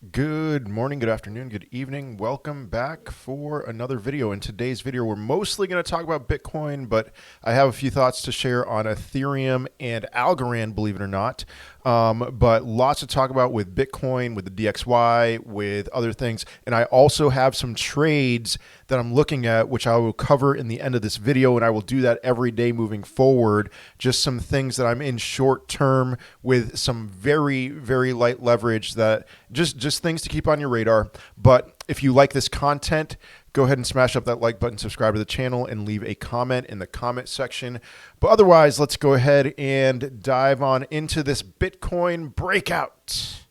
Good morning, good afternoon, good evening. Welcome back for another video. In today's video, we're mostly going to talk about Bitcoin, but I have a few thoughts to share on Ethereum and Algorand, believe it or not. But lots to talk about with Bitcoin, with the DXY, with other things. And I also have some trades that I'm looking at, which I will cover in the end of this video. And I will do that every day moving forward. Just some things that I'm in short term with some very, very light leverage that just things to keep on your radar. But if you like this content, go ahead and smash up that like button, subscribe to the channel, and leave a comment in the comment section. But otherwise, let's go ahead and dive on into this Bitcoin breakout.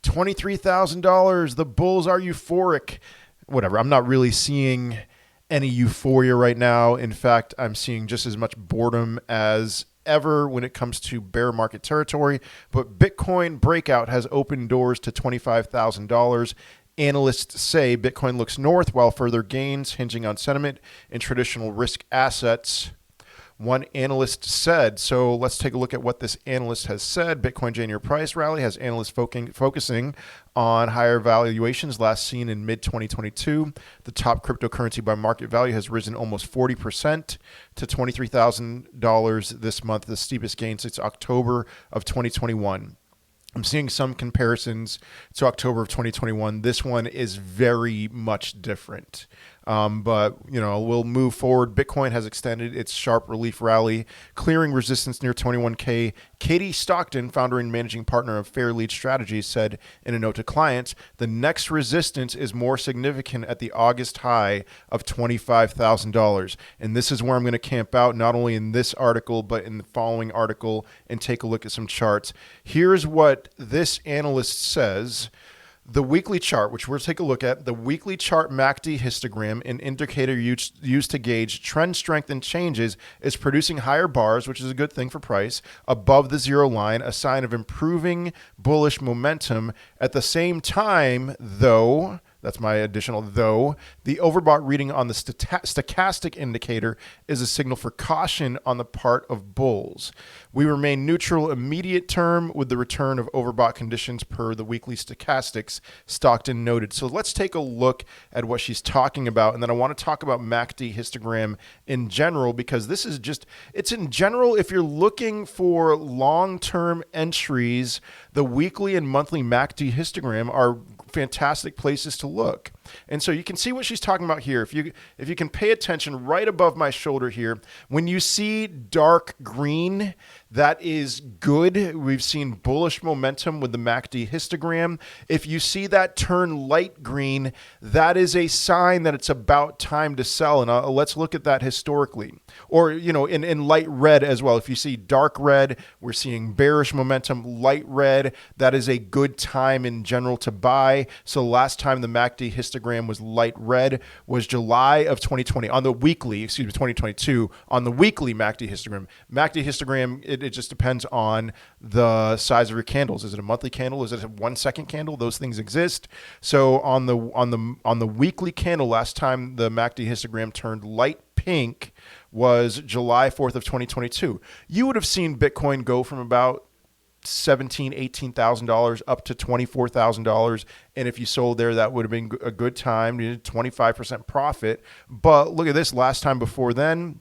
$23,000. The bulls are euphoric. Whatever. I'm not really seeing any euphoria right now. In fact, I'm seeing just as much boredom as ever when it comes to bear market territory. But Bitcoin breakout has opened doors to $25,000. Analysts say Bitcoin looks north while further gains hinging on sentiment and traditional risk assets. One analyst said, so let's take a look at what this analyst has said. Bitcoin January price rally has analysts focusing on higher valuations last seen in mid-2022. The top cryptocurrency by market value has risen almost 40% to $23,000 this month, the steepest gain since October of 2021. I'm seeing some comparisons to October of 2021. This one is very much different. But, we'll move forward. Bitcoin has extended its sharp relief rally, clearing resistance near 21K. Katie Stockton, founder and managing partner of Fairlead Strategies, said in a note to clients, the next resistance is more significant at the August high of $25,000. And this is where I'm going to camp out, not only in this article, but in the following article, and take a look at some charts. Here's what this analyst says. The weekly chart, which we'll take a look at, the weekly chart MACD histogram, an indicator used to gauge trend strength and changes, is producing higher bars, which is a good thing for price, above the zero line, a sign of improving bullish momentum. At the same time, though, that's my additional though, the overbought reading on the stochastic indicator is a signal for caution on the part of bulls. We remain neutral immediate term with the return of overbought conditions per the weekly stochastics, Stockton noted. So let's take a look at what she's talking about. And then I want to talk about MACD histogram in general, because this is just, it's in general, if you're looking for long-term entries, the weekly and monthly MACD histogram are fantastic places to look. And so you can see what she's talking about here. If you can pay attention right above my shoulder here, when you see dark green, that is good. We've seen bullish momentum with the MACD histogram. If you see that turn light green, that is a sign that it's about time to sell. And let's look at that historically. Or, in light red as well. If you see dark red, we're seeing bearish momentum. Light red, that is a good time in general to buy. So last time the MACD histogram was light red was July of 2020 on the weekly, 2022 on the weekly MACD histogram. MACD histogram, it just depends on the size of your candles. Is it a monthly candle? Is it a 1 second candle? Those things exist. So on the weekly candle, last time the MACD histogram turned light pink was July 4th of 2022. You would have seen Bitcoin go from about $17,000, $18,000 up to $24,000. And if you sold there, that would have been a good time. You did 25% profit. But look at this, last time before then,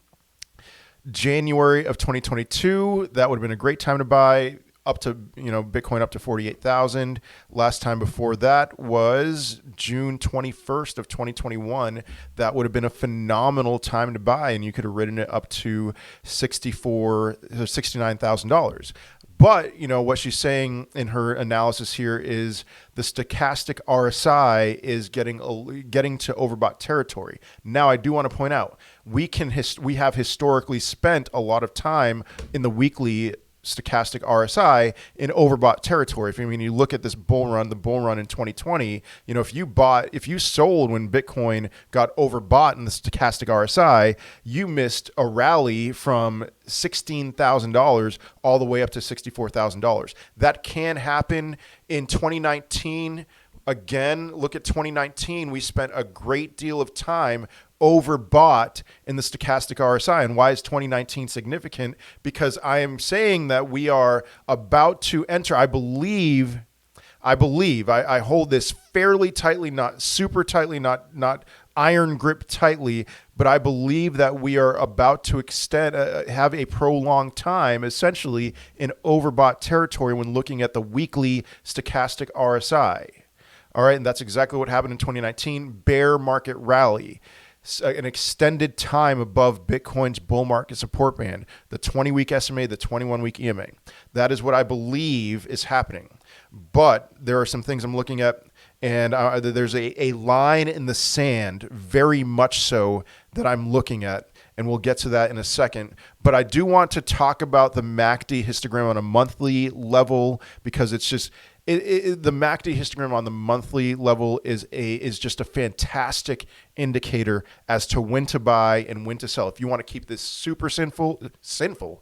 January of 2022, that would have been a great time to buy. Up to, Bitcoin up to 48,000. Last time before that was June 21st of 2021. That would have been a phenomenal time to buy, and you could have ridden it up to $69,000. But, what she's saying in her analysis here is the stochastic RSI is getting to overbought territory. Now, I do want to point out, we have historically spent a lot of time in the weekly stochastic RSI in overbought territory. If you look at this bull run, the bull run in 2020, if you sold when Bitcoin got overbought in the stochastic RSI, you missed a rally from $16,000 all the way up to $64,000. That can happen in 2019. Again, look at 2019. We spent a great deal of time overbought in the stochastic RSI. And why is 2019 significant? Because I am saying that we are about to enter, I believe I believe I hold this fairly tightly, not super tightly, not iron grip tightly, but I believe that we are about to have a prolonged time, essentially in overbought territory when looking at the weekly stochastic RSI. All right, and that's exactly what happened in 2019, bear market rally. An extended time above Bitcoin's bull market support band, the 20-week SMA, the 21-week EMA. That is what I believe is happening. But there are some things I'm looking at, and there's a line in the sand, very much so, that I'm looking at, and we'll get to that in a second. But I do want to talk about the MACD histogram on a monthly level, because it's just... the MACD histogram on the monthly level is just a fantastic indicator as to when to buy and when to sell. If you want to keep this super simple, super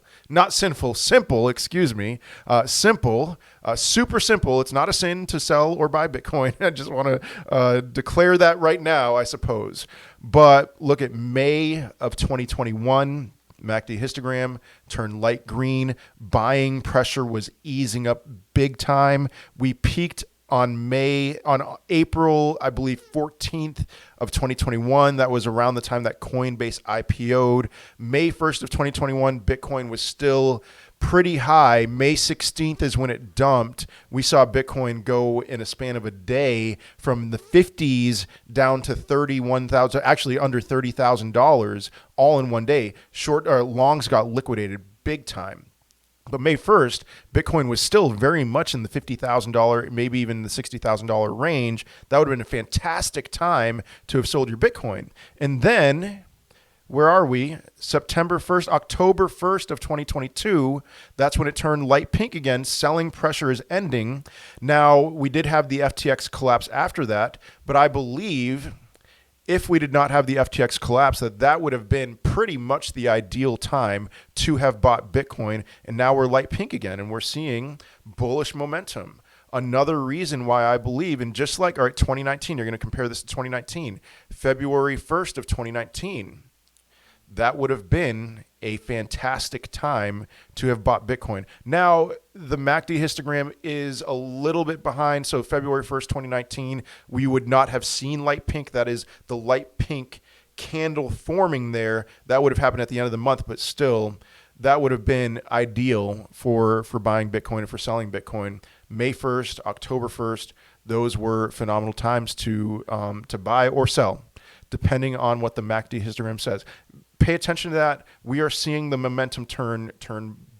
simple. It's not a sin to sell or buy Bitcoin. I just want to declare that right now, I suppose. But look at May of 2021. MACD histogram turned light green. Buying pressure was easing up big time. We peaked on April, I believe, 14th of 2021. That was around the time that Coinbase IPO'd. May 1st of 2021, Bitcoin was still pretty high. May 16th is when it dumped. We saw Bitcoin go in a span of a day from the 50s down to 31,000, actually under $30,000 all in one day. Longs got liquidated big time. But May 1st, Bitcoin was still very much in the $50,000, maybe even the $60,000 range. That would have been a fantastic time to have sold your Bitcoin. And then, where are we? October 1st of 2022, that's when it turned light pink again. Selling pressure is ending. Now, we did have the FTX collapse after that, but I believe if we did not have the FTX collapse, that would have been pretty much the ideal time to have bought Bitcoin. And now we're light pink again, and we're seeing bullish momentum. Another reason why I believe, and just like, all right, 2019, you're going to compare this to 2019, February 1st of 2019, that would have been a fantastic time to have bought Bitcoin. Now, the MACD histogram is a little bit behind. So February 1st, 2019, we would not have seen light pink. That is the light pink candle forming there. That would have happened at the end of the month, but still, that would have been ideal for buying Bitcoin and for selling Bitcoin. May 1st, October 1st, those were phenomenal times to buy or sell, depending on what the MACD histogram says. Pay attention to that. We are seeing the momentum turn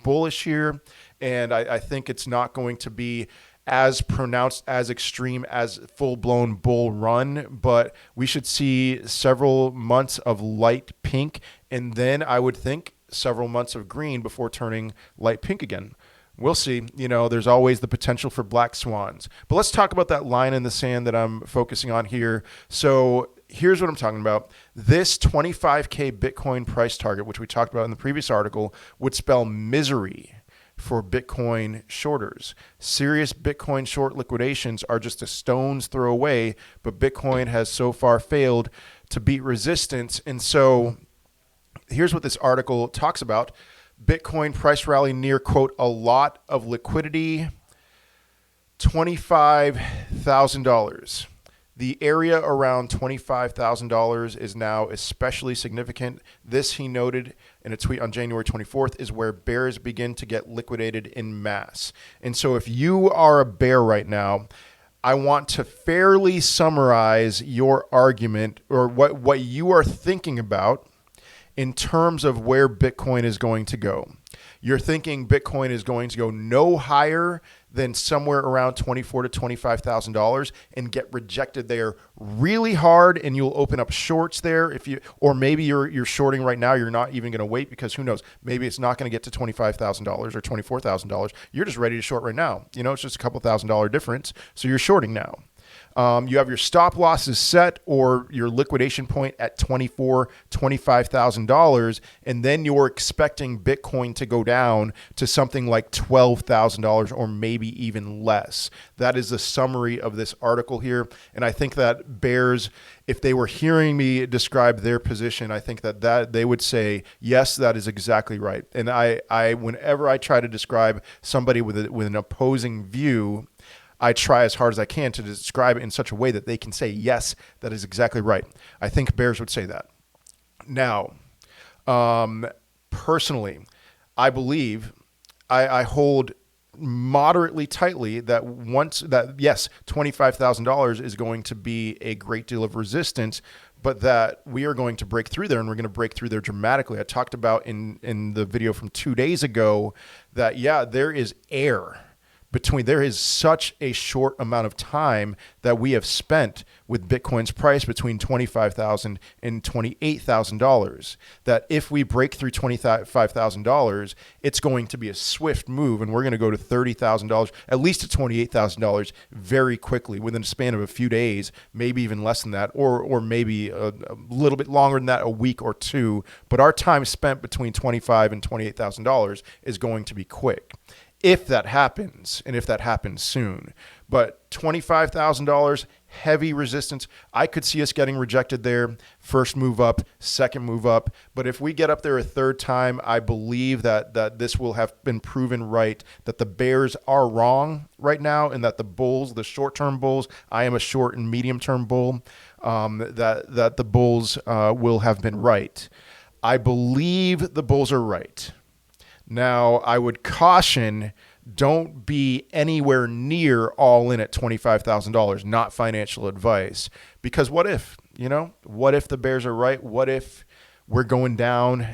bullish here, and I think it's not going to be as pronounced, as extreme as full-blown bull run, but we should see several months of light pink, and then I would think several months of green before turning light pink again. We'll see. There's always the potential for black swans. But let's talk about that line in the sand that I'm focusing on here. So here's what I'm talking about. This 25K Bitcoin price target, which we talked about in the previous article, would spell misery for Bitcoin shorters. Serious Bitcoin short liquidations are just a stone's throw away, but Bitcoin has so far failed to beat resistance. And so here's what this article talks about. Bitcoin price rally near, quote, a lot of liquidity, $25,000. The area around $25,000 is now especially significant. This, he noted in a tweet on January 24th, is where bears begin to get liquidated in mass. And so if you are a bear right now, I want to fairly summarize your argument or what you are thinking about in terms of where Bitcoin is going to go. You're thinking Bitcoin is going to go no higher than somewhere around $24,000 to $25,000 and get rejected there really hard, and you'll open up shorts there. Or maybe you're shorting right now. You're not even going to wait, because who knows? Maybe it's not going to get to $25,000 or $24,000. You're just ready to short right now. It's just a couple $1,000 difference, so you're shorting now. You have your stop losses set or your liquidation point at $24,000, $25,000, and then you're expecting Bitcoin to go down to something like $12,000 or maybe even less. That is the summary of this article here. And I think that bears, if they were hearing me describe their position, I think that they would say, yes, that is exactly right. And I whenever I try to describe somebody with an opposing view, I try as hard as I can to describe it in such a way that they can say, yes, that is exactly right. I think bears would say that. Now, personally, I believe I hold moderately tightly that yes, $25,000 is going to be a great deal of resistance, but that we are going to break through there, and we're going to break through there dramatically. I talked about in the video from 2 days ago that, yeah, there is air there is such a short amount of time that we have spent with Bitcoin's price between $25,000 and $28,000, that if we break through $25,000, it's going to be a swift move, and we're going to go to $30,000, at least to $28,000 very quickly within a span of a few days, maybe even less than that, or maybe a little bit longer than that, a week or two. But our time spent between $25,000 and $28,000 is going to be quick, if that happens, and if that happens soon. But $25,000, heavy resistance. I could see us getting rejected there. First move up, second move up. But if we get up there a third time, I believe that this will have been proven right, that the bears are wrong right now, and that the bulls, the short-term bulls, I am a short and medium-term bull, that the bulls will have been right. I believe the bulls are right. Now, I would caution, don't be anywhere near all in at $25,000, not financial advice. Because what if the bears are right? What if we're going down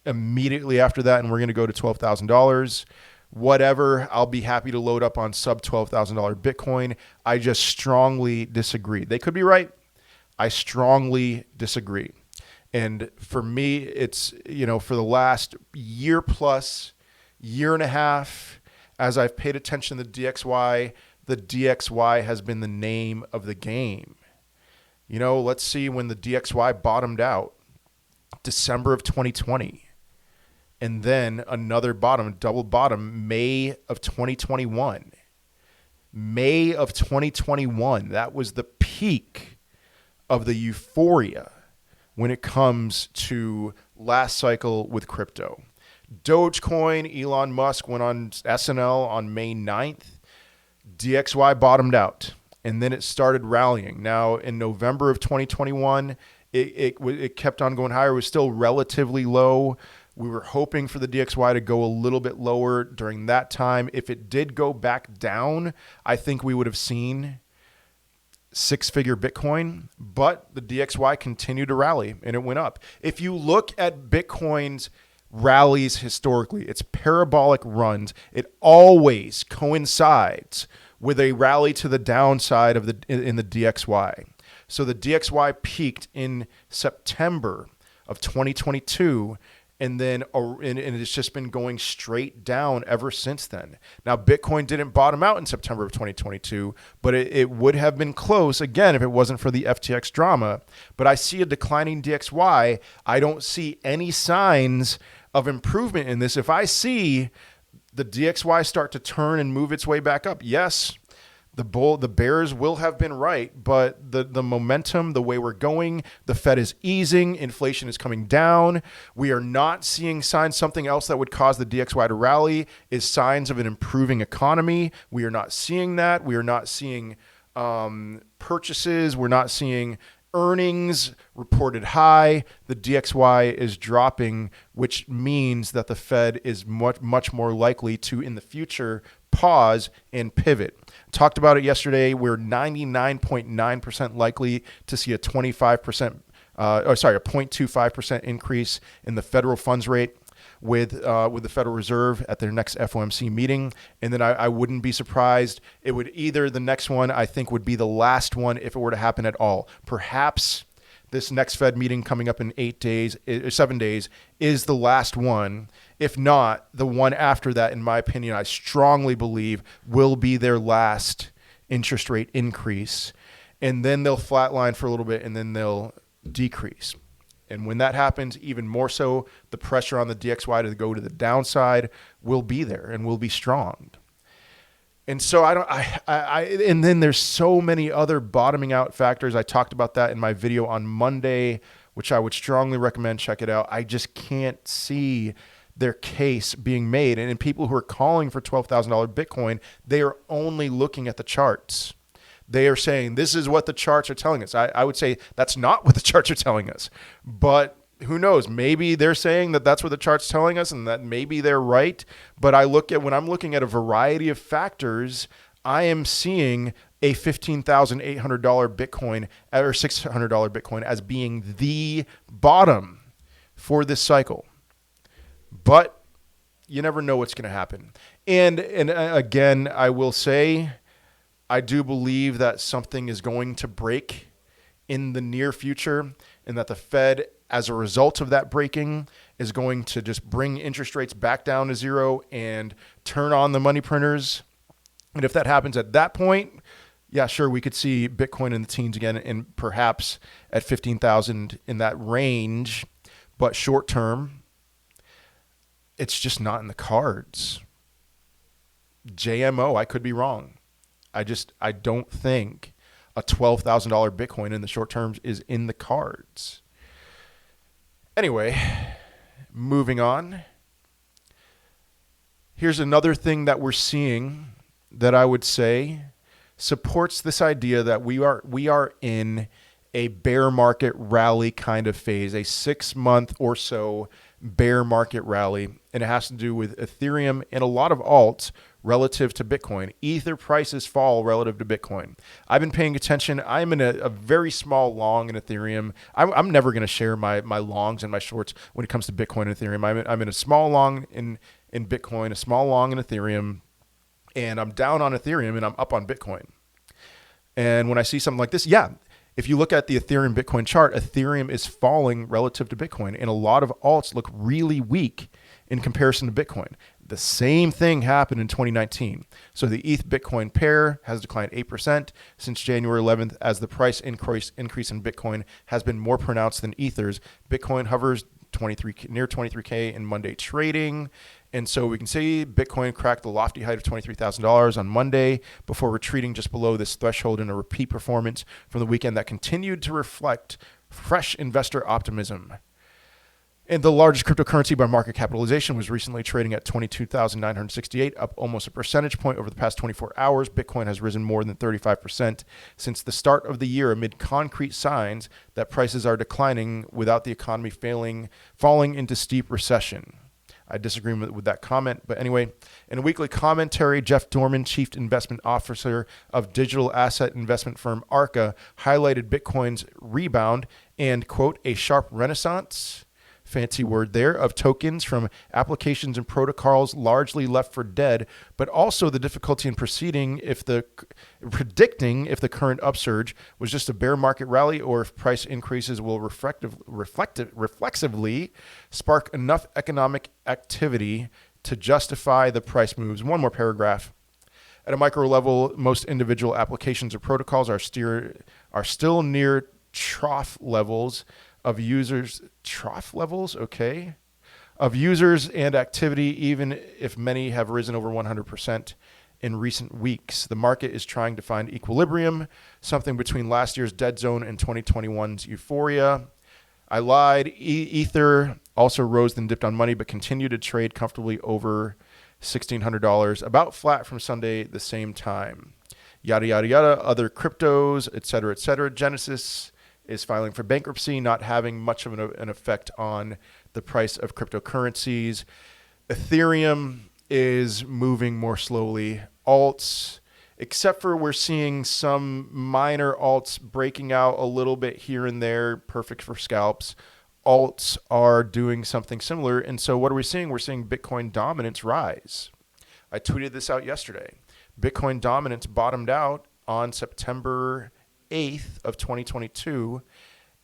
immediately after that and we're going to go to $12,000? Whatever, I'll be happy to load up on sub $12,000 Bitcoin. I just strongly disagree. They could be right. I strongly disagree. And for me, it's, for the last year plus, year and a half, as I've paid attention to the DXY has been the name of the game. Let's see when the DXY bottomed out, December of 2020. And then another double bottom, May of 2021. May of 2021, that was the peak of the euphoria when it comes to last cycle with crypto. Dogecoin, Elon Musk went on SNL on May 9th. DXY bottomed out, and then it started rallying. Now, in November of 2021, it kept on going higher. It was still relatively low. We were hoping for the DXY to go a little bit lower during that time. If it did go back down, I think we would have seen six-figure Bitcoin, but the DXY continued to rally and it went up. If you look at Bitcoin's rallies historically, it's parabolic runs. It always coincides with a rally to the downside in the DXY. So the DXY peaked in September of 2022, and then it's just been going straight down ever since then. Now, Bitcoin didn't bottom out in September of 2022, but it would have been close, again, if it wasn't for the FTX drama. But I see a declining DXY. I don't see any signs of improvement in this. If I see the DXY start to turn and move its way back up, yes, the bears will have been right, but the momentum, the way we're going, the Fed is easing, inflation is coming down. We are not seeing signs. Something else that would cause the DXY to rally is signs of an improving economy. We are not seeing that. We are not seeing purchases. We're not seeing earnings reported high. The DXY is dropping, which means that the Fed is much more likely to, in the future, pause and pivot. Talked about it yesterday. We're 99.9% likely to see a 0.25% increase in the federal funds rate with the Federal Reserve at their next FOMC meeting. And then I wouldn't be surprised. It would either, the next one I think would be the last one if it were to happen at all. Perhaps this next Fed meeting coming up in 7 days is the last one. If not, the one after that, in my opinion, I strongly believe will be their last interest rate increase. And then they'll flatline for a little bit and then they'll decrease. And when that happens, even more so, the pressure on the DXY to go to the downside will be there and will be strong. And so and then there's so many other bottoming out factors. I talked about that in my video on Monday, which I would strongly recommend. Check it out. I just can't see their case being made. And in people who are calling for $12,000 Bitcoin, they are only looking at the charts. They are saying, this is what the charts are telling us. I would say that's not what the charts are telling us. But who knows? Maybe they're saying that that's what the chart's telling us and that maybe they're right. But when I'm looking at a variety of factors, I am seeing a $15,800 Bitcoin or $600 Bitcoin as being the bottom for this cycle. But you never know what's going to happen. And again, I will say, I do believe that something is going to break in the near future and that the Fed, as a result of that breaking, is going to just bring interest rates back down to zero and turn on the money printers. And if that happens at that point, yeah, sure, we could see Bitcoin in the teens again and perhaps at 15,000 in that range. But short term, it's just not in the cards. JMO, I could be wrong. I don't think a $12,000 Bitcoin in the short terms is in the cards. Anyway, moving on. Here's another thing that we're seeing that I would say supports this idea that we are in a bear market rally kind of phase, a 6-month or so bear market rally, and it has to do with Ethereum and a lot of alts relative to Bitcoin. Ether prices fall relative to Bitcoin. I've been paying attention. I'm in a very small long in Ethereum. I'm never going to share my longs and my shorts when it comes to Bitcoin and Ethereum. I'm in a small long in Bitcoin, a small long in Ethereum, and I'm down on Ethereum and I'm up on Bitcoin. And when I see something like this, yeah, if you look at the Ethereum Bitcoin chart, Ethereum is falling relative to Bitcoin, and a lot of alts look really weak in comparison to Bitcoin. The same thing happened in 2019. So the ETH Bitcoin pair has declined 8% since January 11th as the price increase in Bitcoin has been more pronounced than Ether's. Bitcoin hovers near 23K in Monday trading. And so we can see Bitcoin cracked the lofty height of $23,000 on Monday before retreating just below this threshold in a repeat performance from the weekend that continued to reflect fresh investor optimism. And the largest cryptocurrency by market capitalization was recently trading at 22,968, up almost a percentage point over the past 24 hours. Bitcoin has risen more than 35% since the start of the year amid concrete signs that prices are declining without the economy falling into steep recession. I disagree with that comment. But anyway, in a weekly commentary, Jeff Dorman, Chief Investment Officer of digital asset investment firm Arca, highlighted Bitcoin's rebound and, quote, a sharp renaissance, fancy word there, of tokens from applications and protocols largely left for dead, but also the difficulty in predicting if the current upsurge was just a bear market rally or if price increases will reflexively spark enough economic activity to justify the price moves. One more paragraph. At a micro level, most individual applications or protocols are still near trough levels of users, of users and activity, even if many have risen over 100% in recent weeks. The market is trying to find equilibrium, something between last year's dead zone and 2021's euphoria. I lied. Ether also rose then dipped on money, but continued to trade comfortably over $1,600, about flat from Sunday the same time. Yada, yada, yada, other cryptos, et cetera, et cetera. Genesis is filing for bankruptcy, not having much of an effect on the price of cryptocurrencies. Ethereum is moving more slowly. Alts, except for we're seeing some minor alts breaking out a little bit here and there, perfect for scalps. Alts are doing something similar. And so what are we seeing? We're seeing Bitcoin dominance rise. I tweeted this out yesterday. Bitcoin dominance bottomed out on September 8th of 2022,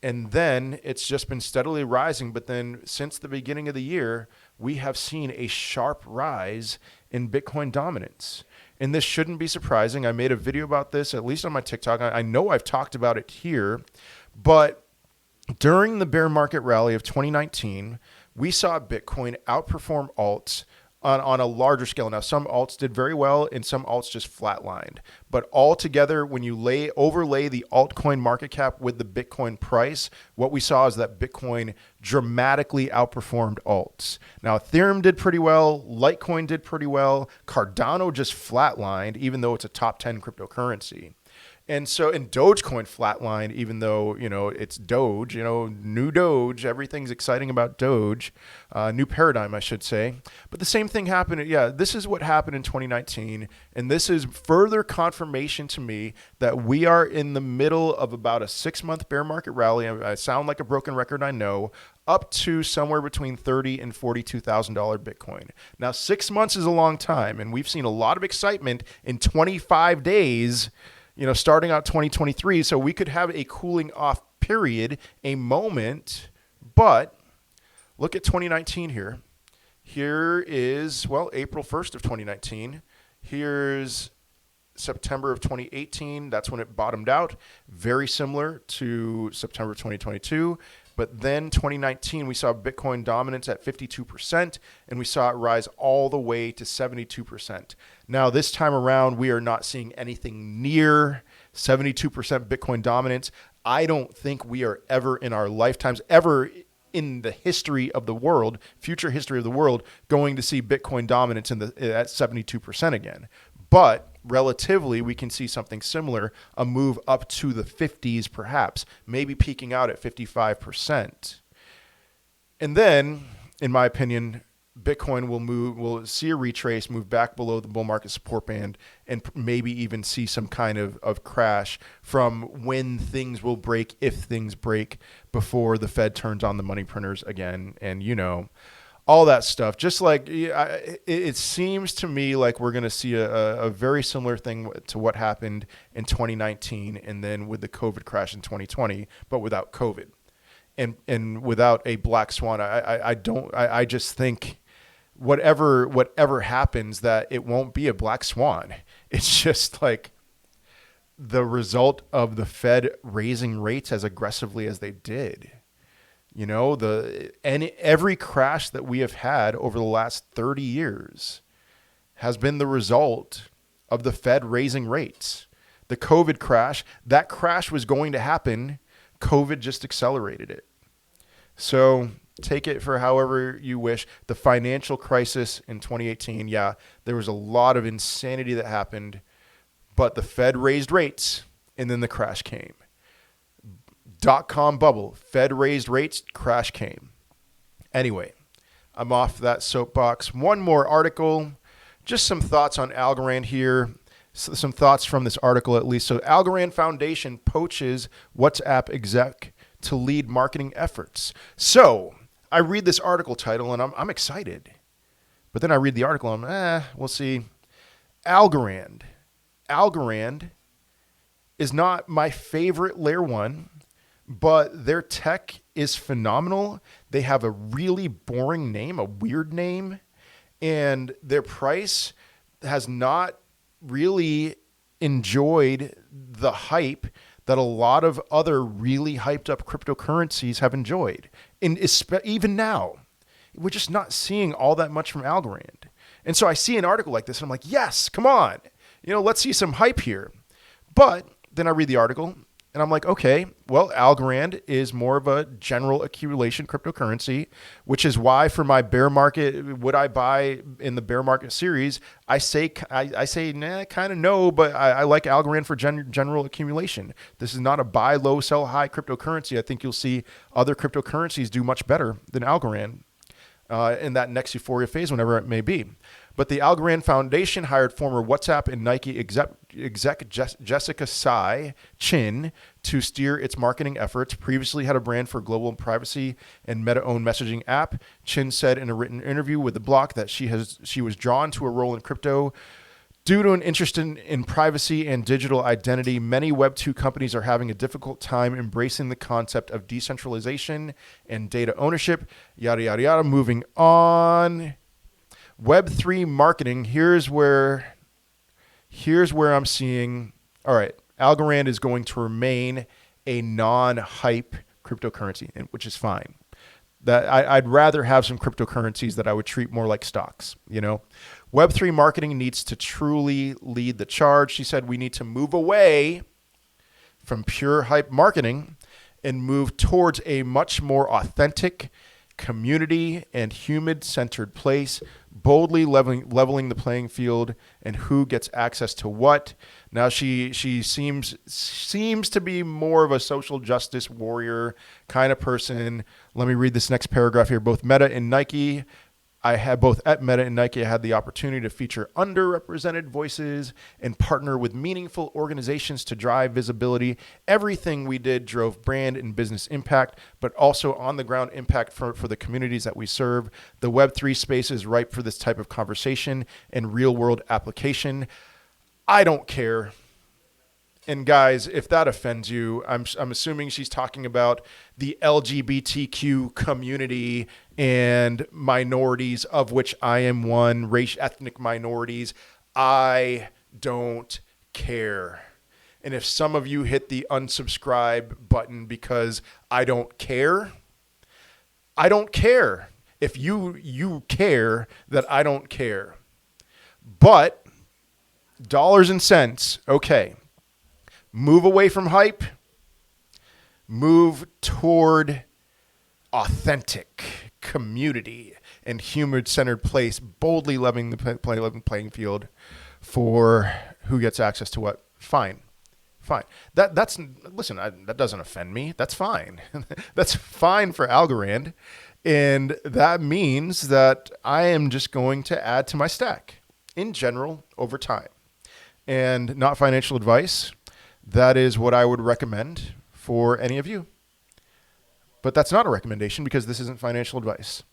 and then it's just been steadily rising. But then since the beginning of the year, we have seen a sharp rise in Bitcoin dominance. And this shouldn't be surprising. I made a video about this, at least on my TikTok. I know I've talked about it here, but during the bear market rally of 2019, we saw Bitcoin outperform alts on a larger scale. Now, some alts did very well and some alts just flatlined. But altogether, when you overlay the altcoin market cap with the Bitcoin price, what we saw is that Bitcoin dramatically outperformed alts. Now, Ethereum did pretty well. Litecoin did pretty well. Cardano just flatlined, even though it's a top 10 cryptocurrency. And Dogecoin flatlined, even though, it's Doge, new Doge, everything's exciting about Doge, new paradigm, I should say. But the same thing happened. Yeah, this is what happened in 2019. And this is further confirmation to me that we are in the middle of about a 6-month bear market rally. I sound like a broken record, I know, up to somewhere between $30,000 and $42,000 Bitcoin. Now, 6 months is a long time, and we've seen a lot of excitement in 25 days, starting out 2023. So we could have a cooling off period, a moment, but look at 2019 here. Here is, April 1st of 2019. Here's September of 2018. That's when it bottomed out. Very similar to September of 2022. But then 2019, we saw Bitcoin dominance at 52%, and we saw it rise all the way to 72%. Now, this time around, we are not seeing anything near 72% Bitcoin dominance. I don't think we are ever in our lifetimes, ever in the history of the world, future history of the world, going to see Bitcoin dominance at 72% again. But relatively, we can see something similar, a move up to the 50s perhaps, maybe peaking out at 55%. And then, in my opinion, Bitcoin will see a retrace, move back below the bull market support band, and maybe even see some kind of crash from when things will break, if things break, before the Fed turns on the money printers again. And, all that stuff. Just like it seems to me like we're going to see a very similar thing to what happened in 2019 and then with the COVID crash in 2020, but without COVID and without a black swan. I just think whatever happens, that it won't be a black swan. It's just like the result of the Fed raising rates as aggressively as they did. Every crash that we have had over the last 30 years has been the result of the Fed raising rates. The COVID crash, that crash was going to happen. COVID just accelerated it. So take it for however you wish. The financial crisis in 2018, yeah, there was a lot of insanity that happened, but the Fed raised rates and then the crash came. .com bubble, Fed raised rates, crash came. Anyway, I'm off that soapbox. One more article, just some thoughts on Algorand here. Some thoughts from this article at least. So Algorand Foundation poaches WhatsApp exec to lead marketing efforts. So I read this article title and I'm excited. But then I read the article and we'll see. Algorand is not my favorite layer one, but their tech is phenomenal. They have a really boring name, a weird name, and their price has not really enjoyed the hype that a lot of other really hyped up cryptocurrencies have enjoyed. And even now, we're just not seeing all that much from Algorand. And so I see an article like this and I'm like, yes, come on. Let's see some hype here. But then I read the article and I'm like, okay, well, Algorand is more of a general accumulation cryptocurrency, which is why for my bear market, would I buy in the bear market series? I say, nah, kind of no, but I like Algorand for general accumulation. This is not a buy low, sell high cryptocurrency. I think you'll see other cryptocurrencies do much better than Algorand in that next euphoria phase, whenever it may be. But the Algorand Foundation hired former WhatsApp and Nike exec Jessica Tsai Chin to steer its marketing efforts. Previously had a brand for global privacy and Meta-owned messaging app. Chin said in a written interview with The Block that she was drawn to a role in crypto due to an interest in privacy and digital identity. Many Web2 companies are having a difficult time embracing the concept of decentralization and data ownership. Yada, yada, yada. Moving on. Web3 marketing, here's where I'm seeing, all right, Algorand is going to remain a non-hype cryptocurrency, which is fine. that I'd rather have some cryptocurrencies that I would treat more like stocks. Web3 marketing needs to truly lead the charge. She said we need to move away from pure hype marketing and move towards a much more authentic, community and human-centered place, boldly leveling the playing field and who gets access to what. Now she seems to be more of a social justice warrior kind of person. Let me read this next paragraph here. Both Meta and Nike I had both at Meta and Nike, I had the opportunity to feature underrepresented voices and partner with meaningful organizations to drive visibility. Everything we did drove brand and business impact, but also on the ground impact for the communities that we serve. The Web3 space is ripe for this type of conversation and real world application. I don't care. And guys, if that offends you, I'm assuming she's talking about the LGBTQ community and minorities, of which I am one, ethnic minorities. I don't care. And if some of you hit the unsubscribe button because I don't care, I don't care. If you care that I don't care. But dollars and cents, okay. Move away from hype. Move toward authentic community and human-centered place, boldly leveling the playing field for who gets access to what. Fine. That doesn't offend me. That's fine. That's fine for Algorand. And that means that I am just going to add to my stack in general over time. And not financial advice. That is what I would recommend for any of you. But that's not a recommendation because this isn't financial advice.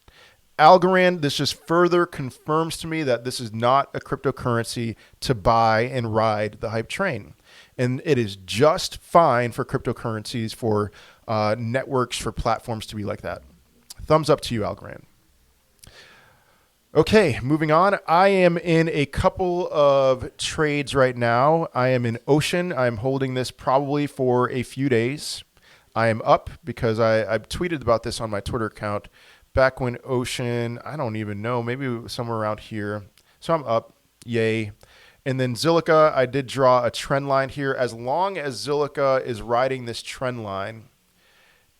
Algorand, this just further confirms to me that this is not a cryptocurrency to buy and ride the hype train. And it is just fine for cryptocurrencies, for networks, for platforms to be like that. Thumbs up to you, Algorand. Okay, moving on. I am in a couple of trades right now. I am in Ocean. I'm holding this probably for a few days. I am up because I've tweeted about this on my Twitter account back when Ocean, I don't even know, maybe somewhere around here. So I'm up, yay. And then Zilliqa, I did draw a trend line here. As long as Zilliqa is riding this trend line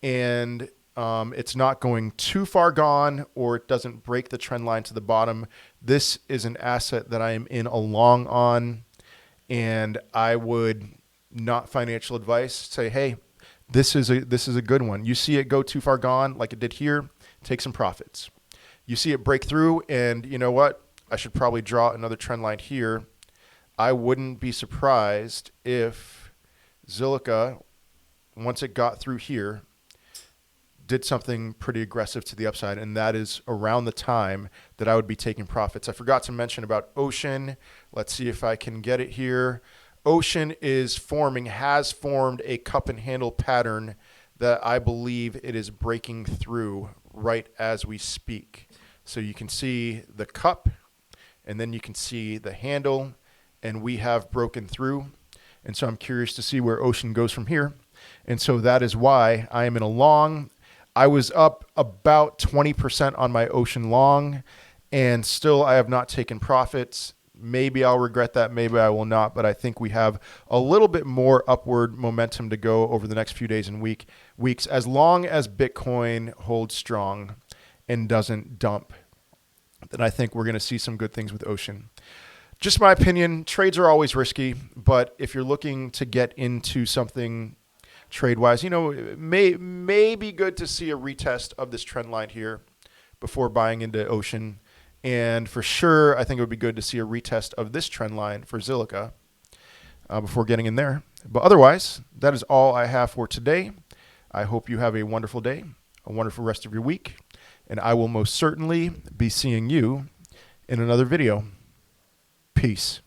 and it's not going too far gone or it doesn't break the trend line to the bottom, this is an asset that I am in a long on, and I would, not financial advice, say, hey, this is a good one. You see it go too far gone like it did here, take some profits. You see it break through, and you know what? I should probably draw another trend line here. I wouldn't be surprised if Zilliqa, once it got through here, did something pretty aggressive to the upside, and that is around the time that I would be taking profits. I forgot to mention about Ocean. Let's see if I can get it here. Ocean has formed a cup and handle pattern that I believe it is breaking through right as we speak. So you can see the cup, and then you can see the handle, and we have broken through. And so I'm curious to see where Ocean goes from here. And so that is why I am in a long. I was up about 20% on my Ocean long, and still I have not taken profits. Maybe I'll regret that, maybe I will not, but I think we have a little bit more upward momentum to go over the next few days and weeks, as long as Bitcoin holds strong and doesn't dump. Then I think we're going to see some good things with Ocean. Just my opinion, trades are always risky, but if you're looking to get into something trade-wise, it may be good to see a retest of this trend line here before buying into Ocean. And for sure, I think it would be good to see a retest of this trend line for Zilliqa before getting in there. But otherwise, that is all I have for today. I hope you have a wonderful day, a wonderful rest of your week, and I will most certainly be seeing you in another video. Peace.